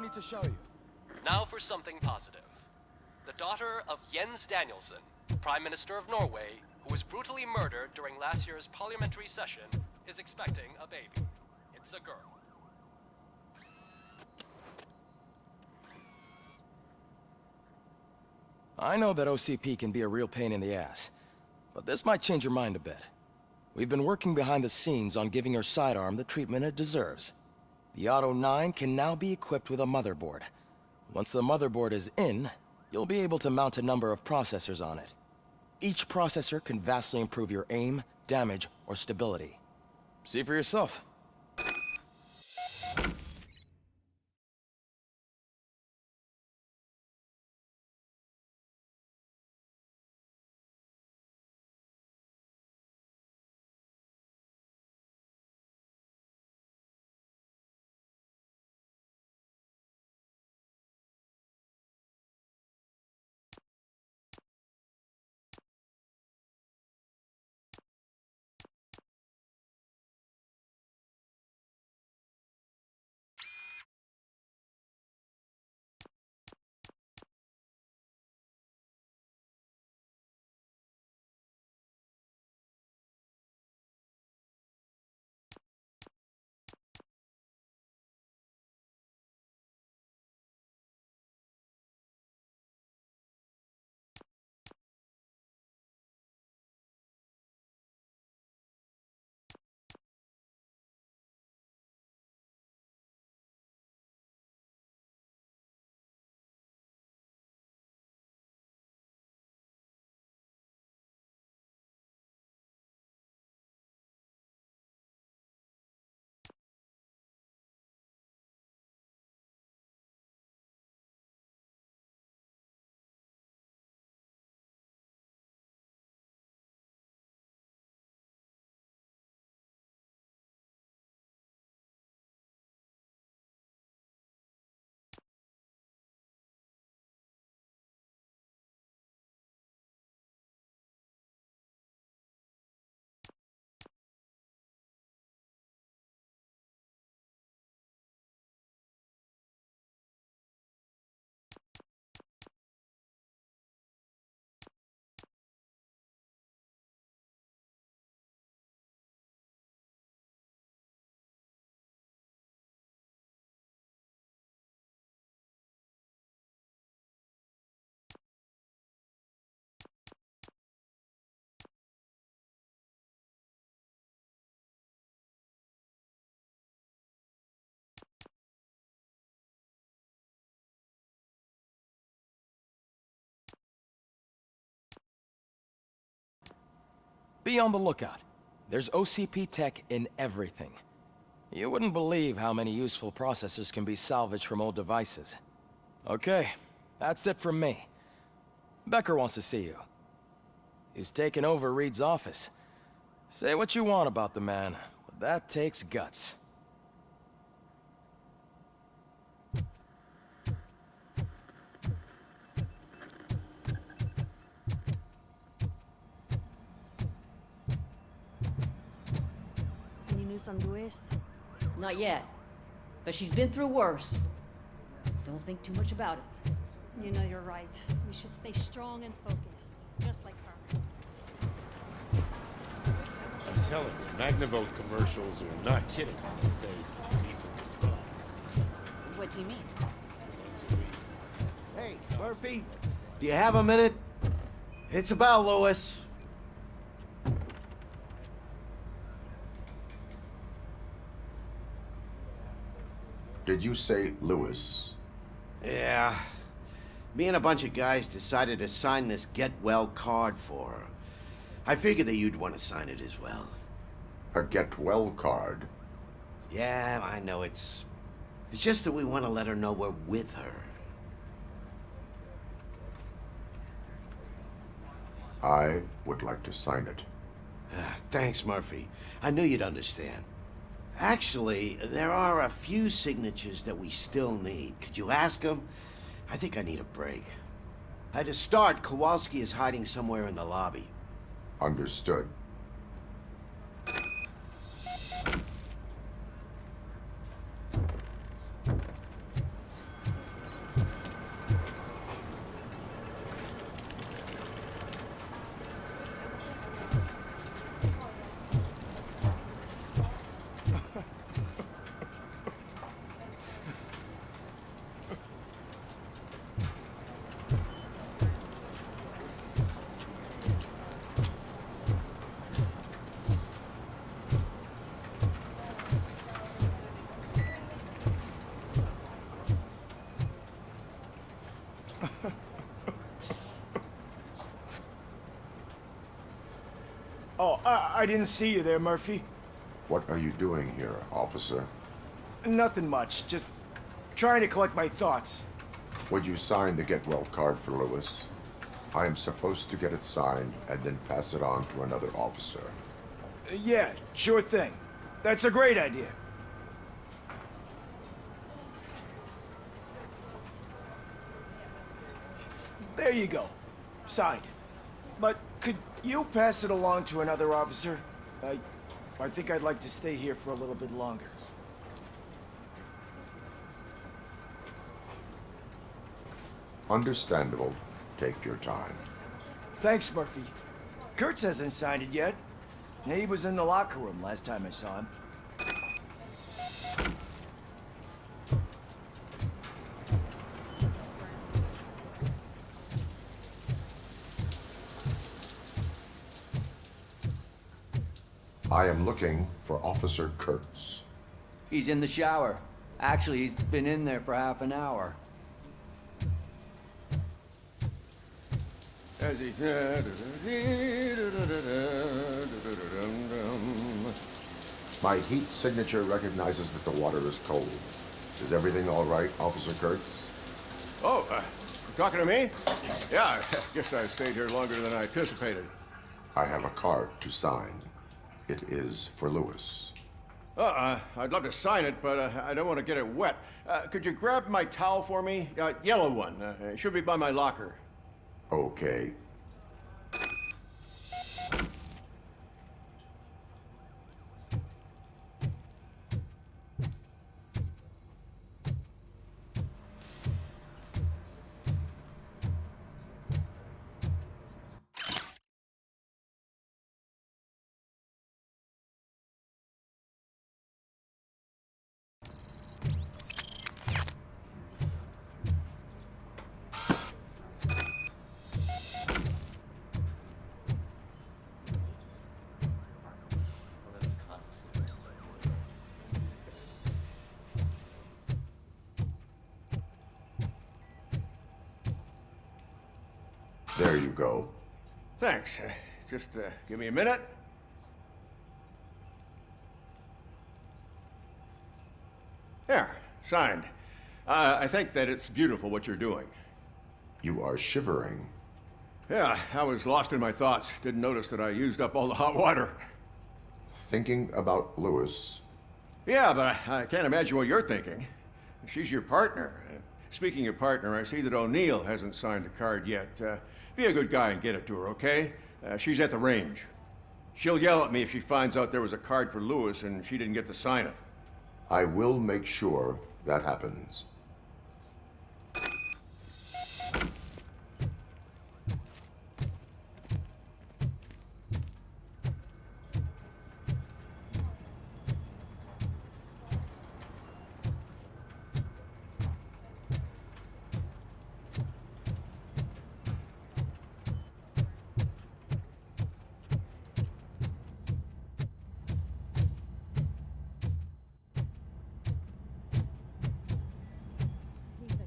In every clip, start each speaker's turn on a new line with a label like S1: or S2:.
S1: need to show you?
S2: Now for something positive. The daughter of Jens Danielson, Prime Minister of Norway, who was brutally murdered during last year's parliamentary session, is expecting a baby. It's a girl.
S1: I know that OCP can be a real pain in the ass, but this might change your mind a bit. We've been working behind the scenes on giving her sidearm the treatment it deserves. The Auto-9 can now be equipped with a motherboard. Once the motherboard is in, you'll be able to mount a number of processors on it. Each processor can vastly improve your aim, damage, or stability. See for yourself. Be on the lookout. There's OCP tech in everything. You wouldn't believe how many useful processors can be salvaged from old devices. Okay, that's it from me. Becker wants to see you. He's taken over Reed's office. Say what you want about the man, but that takes guts.
S3: On Luis?
S4: Not yet. But she's been through worse. Don't think too much about it.
S3: You know you're right. We should stay strong and focused, just like her.
S5: I'm telling you, Magnavolt commercials are not kidding when they say lethal response.
S4: What do you mean?
S5: Once a week.
S6: Hey, Murphy, do you have a minute? It's about Lewis.
S7: Did you say Lewis?
S6: Yeah. Me and a bunch of guys decided to sign this get well card for her. I figured that you'd want to sign it as well.
S7: A get well card?
S6: Yeah, I know it's just that we want to let her know we're with her.
S7: I would like to sign it.
S6: Thanks, Murphy. I knew you'd understand. Actually, there are a few signatures that we still need. Could you ask them? I think I need a break. To start, Kowalsky is hiding somewhere in the lobby.
S7: Understood.
S8: Oh, I didn't see you there, Murphy.
S7: What are you doing here, officer?
S8: Nothing much, just trying to collect my thoughts.
S7: Would you sign the get well card for Lewis? I am supposed to get it signed and then pass it on to another officer.
S8: Yeah, sure thing. That's a great idea. There you go. Signed. But could you pass it along to another officer? I think I'd like to stay here for a little bit longer.
S7: Understandable. Take your time.
S8: Thanks, Murphy. Kurtz hasn't signed it yet. He was in the locker room last time I saw him.
S7: I am looking for Officer Kurtz.
S9: He's in the shower. Actually, he's been in there for half an hour.
S7: My heat signature recognizes that the water is cold. Is everything all right, Officer Kurtz?
S10: Oh, talking to me? Yeah, I guess I stayed here longer than I anticipated.
S7: I have a card to sign. It is for Lewis.
S10: I'd love to sign it, but I don't want to get it wet. Could you grab my towel for me? Yellow one. It should be by my locker.
S7: Okay. There you go.
S10: Thanks. Just give me a minute. There, signed. I think that it's beautiful what you're doing.
S7: You are shivering.
S10: Yeah, I was lost in my thoughts. Didn't notice that I used up all the hot water.
S7: Thinking about Lewis.
S10: Yeah, but I can't imagine what you're thinking. She's your partner. Speaking of partner, I see that O'Neill hasn't signed a card yet. Be a good guy and get it to her, okay? She's at the range. She'll yell at me if she finds out there was a card for Lewis and she didn't get to sign it.
S7: I will make sure that happens.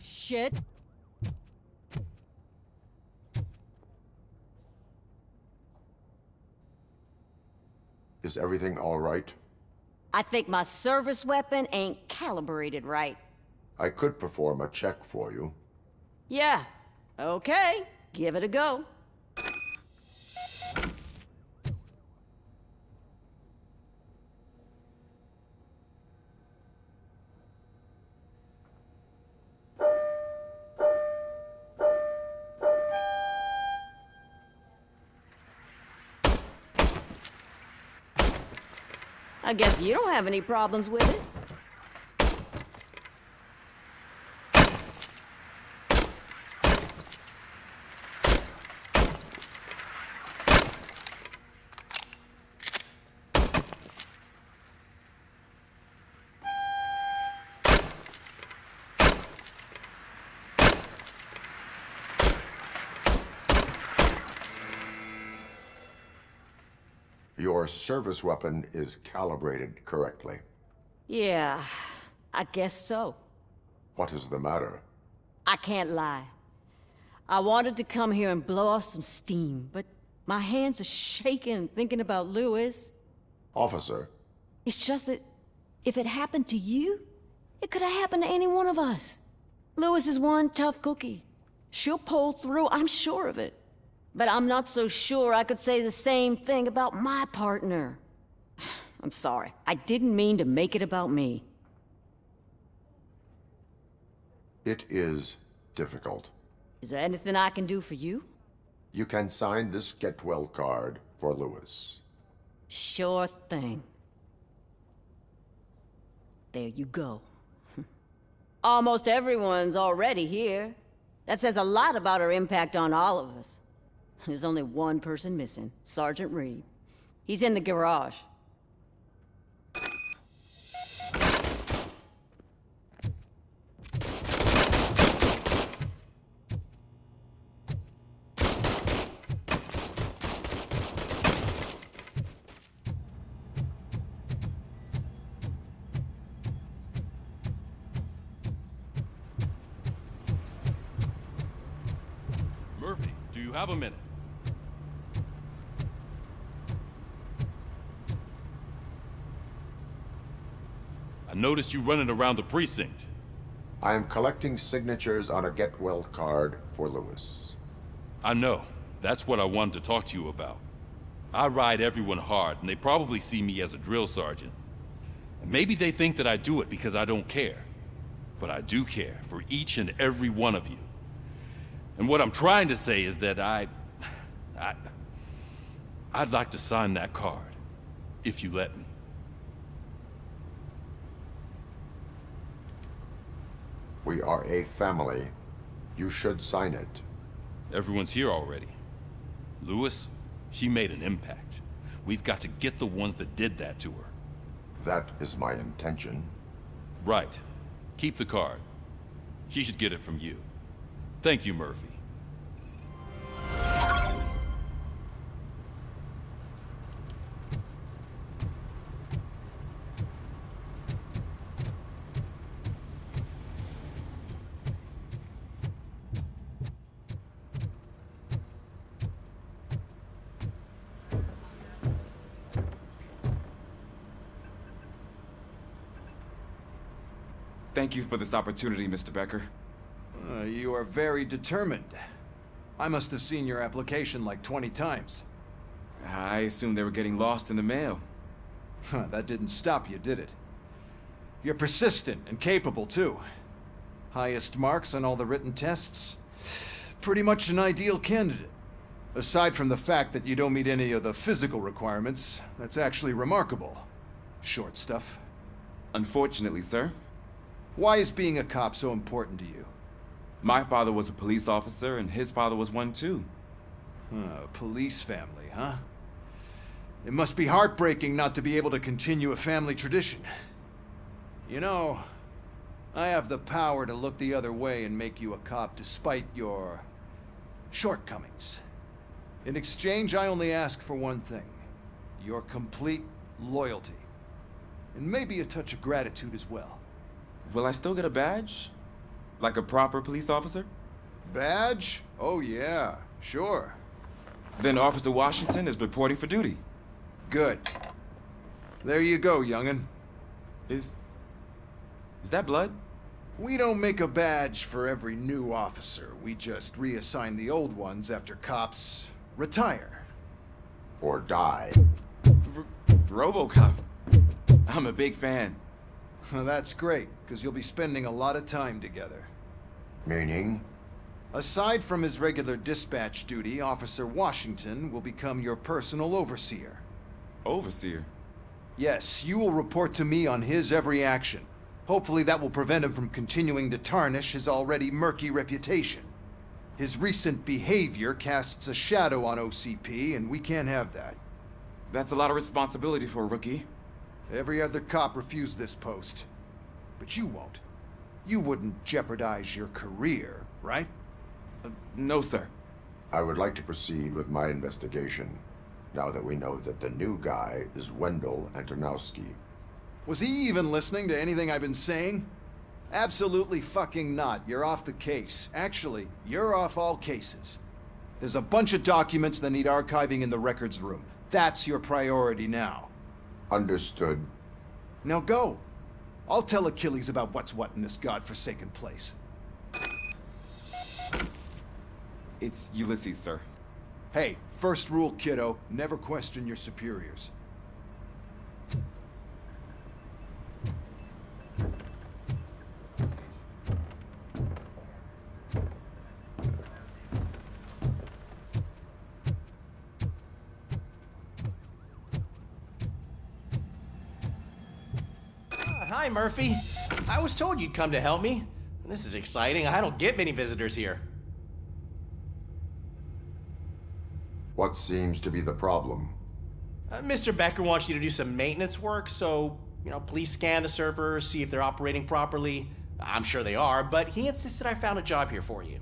S3: Shit.
S7: Is everything all right?
S4: I think my service weapon ain't calibrated right.
S7: I could perform a check for you.
S4: Yeah, okay. Give it a go. I guess you don't have any problems with it.
S7: Your service weapon is calibrated correctly.
S4: Yeah, I guess so.
S7: What is the matter?
S4: I can't lie. I wanted to come here and blow off some steam, but my hands are shaking thinking about Lewis.
S7: Officer,
S4: It's just that if it happened to you, it could have happened to any one of us. Lewis is one tough cookie. She'll pull through, I'm sure of it. But I'm not so sure I could say the same thing about my partner. I'm sorry. I didn't mean to make it about me.
S7: it is difficult.
S4: Is there anything I can do for you?
S7: You can sign this get well card for Lewis.
S4: Sure thing. There you go. Almost everyone's already here. That says a lot about her impact on all of us. There's only one person missing, Sergeant Reed. He's in the garage.
S11: Murphy, do you have a minute? I noticed you running around the precinct.
S7: I am collecting signatures on a get well card for Lewis.
S11: I know. That's what I wanted to talk to you about. I ride everyone hard, and they probably see me as a drill sergeant. And maybe they think that I do it because I don't care. But I do care for each and every one of you. And what I'm trying to say is that I'd like to sign that card, if you let me.
S7: We are a family. You should sign it.
S11: Everyone's here already. Lewis, she made an impact. We've got to get the ones that did that to her.
S7: That is my intention.
S11: Right. Keep the card. She should get it from you. Thank you, Murphy.
S12: Thank you for this opportunity, Mr. Becker.
S13: You are very determined. I must have seen your application like 20 times.
S12: I assumed they were getting lost in the mail.
S13: That didn't stop you, did it? You're persistent and capable, too. Highest marks on all the written tests. Pretty much an ideal candidate. Aside from the fact that you don't meet any of the physical requirements, that's actually remarkable. Short stuff.
S12: Unfortunately, sir.
S13: Why is being a cop so important to you?
S12: My father was a police officer, and his father was one too.
S13: Police family, huh? It must be heartbreaking not to be able to continue a family tradition. You know, I have the power to look the other way and make you a cop despite your shortcomings. In exchange, I only ask for one thing. Your complete loyalty. And maybe a touch of gratitude as well.
S12: Will I still get a badge? Like a proper police officer?
S13: Badge? Oh yeah, sure.
S12: Then Officer Washington is reporting for duty.
S13: Good. There you go, young'un.
S12: Is that blood?
S13: We don't make a badge for every new officer. We just reassign the old ones after cops retire.
S7: Or die.
S12: Robocop. I'm a big fan.
S13: That's great, because you'll be spending a lot of time together.
S7: Meaning?
S13: Aside from his regular dispatch duty, Officer Washington will become your personal overseer.
S12: Overseer?
S13: Yes, you will report to me on his every action. Hopefully that will prevent him from continuing to tarnish his already murky reputation. His recent behavior casts a shadow on OCP, and we can't have that.
S12: That's a lot of responsibility for a rookie.
S13: Every other cop refused this post. But you won't. You wouldn't jeopardize your career, right?
S12: No, sir.
S7: I would like to proceed with my investigation. now that we know that the new guy is Wendell Antonowski.
S13: Was he even listening to anything I've been saying? Absolutely fucking not. You're off the case. Actually, you're off all cases. There's a bunch of documents that need archiving in the records room. That's your priority now.
S7: Understood.
S13: Now go. I'll tell Achilles about what's what in this godforsaken place.
S12: It's Ulysses, sir.
S13: Hey, first rule, kiddo. Never question your superiors.
S14: Hi, Murphy. I was told you'd come to help me. This is exciting. I don't get many visitors here.
S7: What seems to be the problem?
S14: Mr. Becker wants you to do some maintenance work, so, please scan the servers, see if they're operating properly. I'm sure they are, but he insisted I found a job here for you.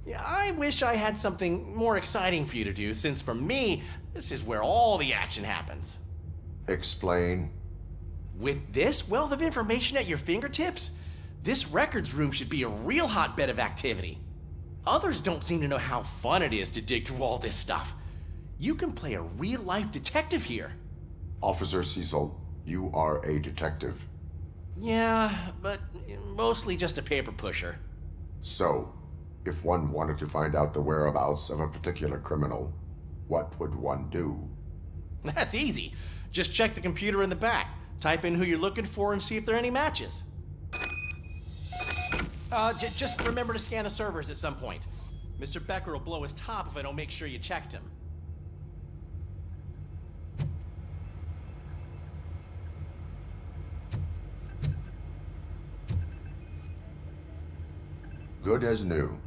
S14: Yeah, I wish I had something more exciting for you to do, since for me, this is where all the action happens.
S7: Explain.
S14: With this wealth of information at your fingertips, this records room should be a real hotbed of activity. Others don't seem to know how fun it is to dig through all this stuff. You can play a real-life detective here.
S7: Officer Cecil, you are a detective.
S14: Yeah, but mostly just a paper pusher.
S7: So, if one wanted to find out the whereabouts of a particular criminal, what would one do?
S14: That's easy. Just check the computer in the back. Type in who you're looking for and see if there are any matches. Just remember to scan the servers at some point. Mr. Becker will blow his top if I don't make sure you checked him.
S7: Good as new.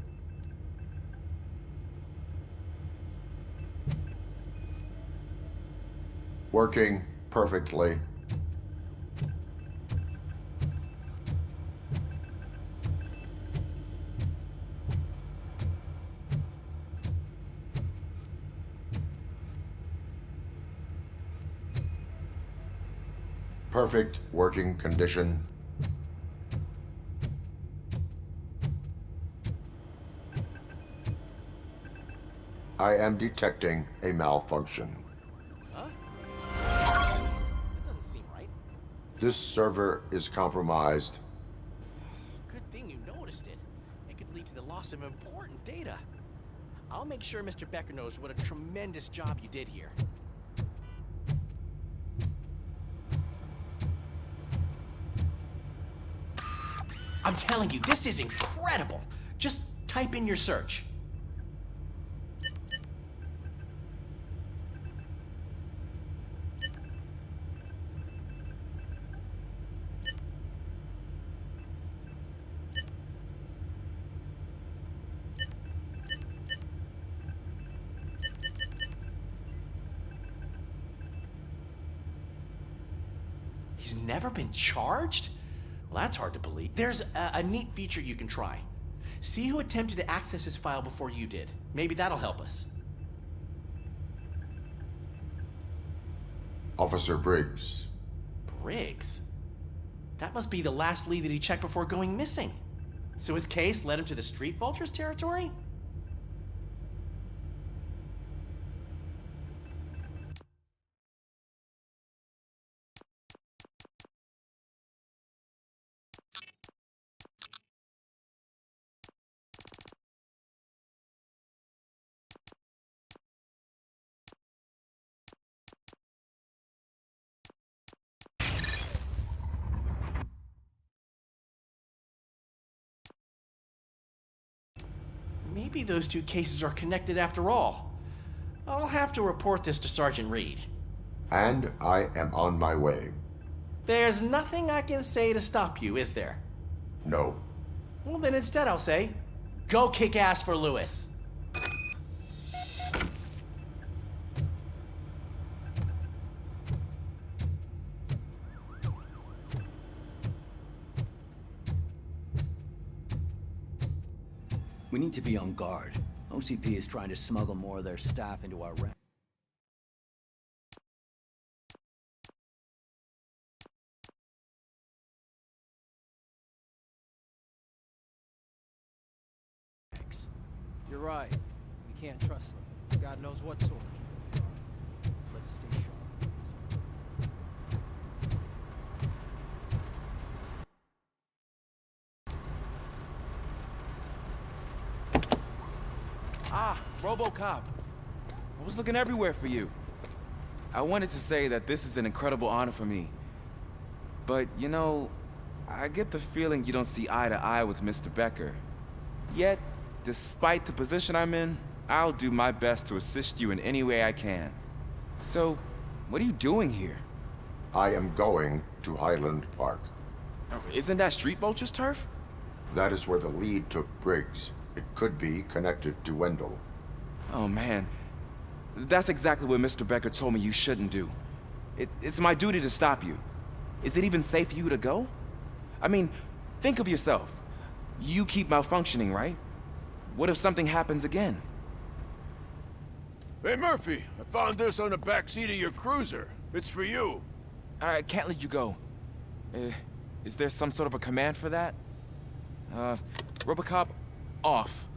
S7: Working perfectly. Perfect working condition. I am detecting a malfunction.
S14: Huh? That doesn't seem right.
S7: This server is compromised.
S14: Good thing you noticed it. It could lead to the loss of important data. I'll make sure Mr. Becker knows what a tremendous job you did here. I'm telling you, this is incredible. Just type in your search. He's never been charged? Well, that's hard to believe. There's a neat feature you can try. See who attempted to access his file before you did. Maybe that'll help us.
S7: Officer Briggs.
S14: Briggs? That must be the last lead that he checked before going missing. So his case led him to the Street Vultures territory? Maybe those two cases are connected after all. I'll have to report this to Sergeant Reed.
S7: And I am on my way.
S14: There's nothing I can say to stop you, is there?
S7: No.
S14: Well, then instead I'll say, go kick ass for Lewis.
S9: We need to be on guard. OCP is trying to smuggle more of their staff into our ranks.
S15: crooks. You're right. We can't trust them. God knows what sort. Let's stay sharp.
S12: Ah, Robocop. I was looking everywhere for you. I wanted to say that this is an incredible honor for me. But, you know, I get the feeling you don't see eye to eye with Mr. Becker. Yet, despite the position I'm in, I'll do my best to assist you in any way I can. So, what are you doing here?
S7: I am going to Highland Park.
S12: Isn't that Street Vulture's turf?
S7: That is where the lead took Briggs. It could be connected to Wendell.
S12: Oh, man. That's exactly what Mr. Becker told me you shouldn't do. It's my duty to stop you. Is it even safe for you to go? I mean, think of yourself. You keep malfunctioning, right? What if something happens again?
S10: Hey, Murphy, I found this on the back seat of your cruiser. It's for you.
S12: I can't let you go. Is there some sort of a command for that? Robocop, off.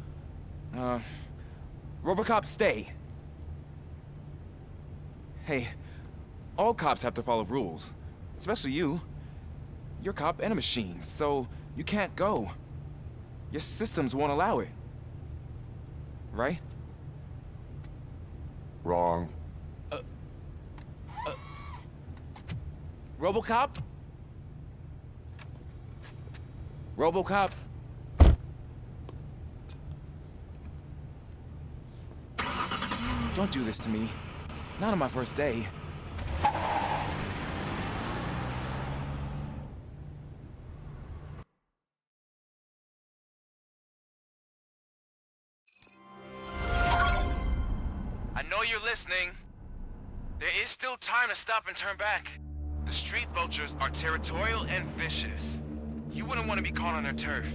S12: Robocop, stay. Hey, all cops have to follow rules. Especially you. You're a cop and a machine, so you can't go. Your systems won't allow it. Right?
S7: Wrong.
S12: Robocop? Robocop? Don't do this to me. Not on my first day.
S16: I know you're listening. There is still time to stop and turn back. The street vultures are territorial and vicious. You wouldn't want to be caught on their turf,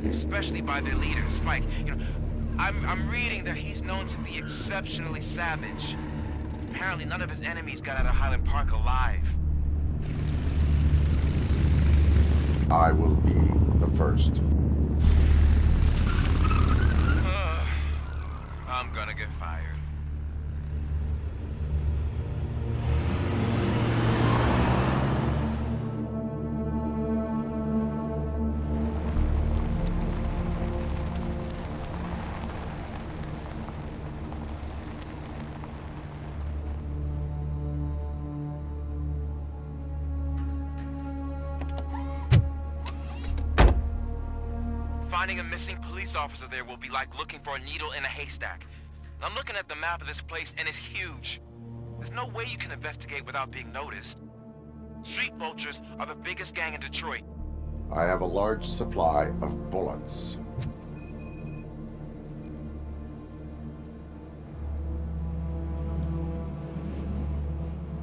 S16: especially by their leader, Spike. You know, I'm reading that he's known to be exceptionally savage. Apparently none of his enemies got out of Highland Park alive.
S7: I will be the first.
S16: I'm gonna get fired. Finding a missing police officer there will be like looking for a needle in a haystack. I'm looking at the map of this place and it's huge. There's no way you can investigate without being noticed. Street vultures are the biggest gang in Detroit.
S7: I have a large supply of bullets.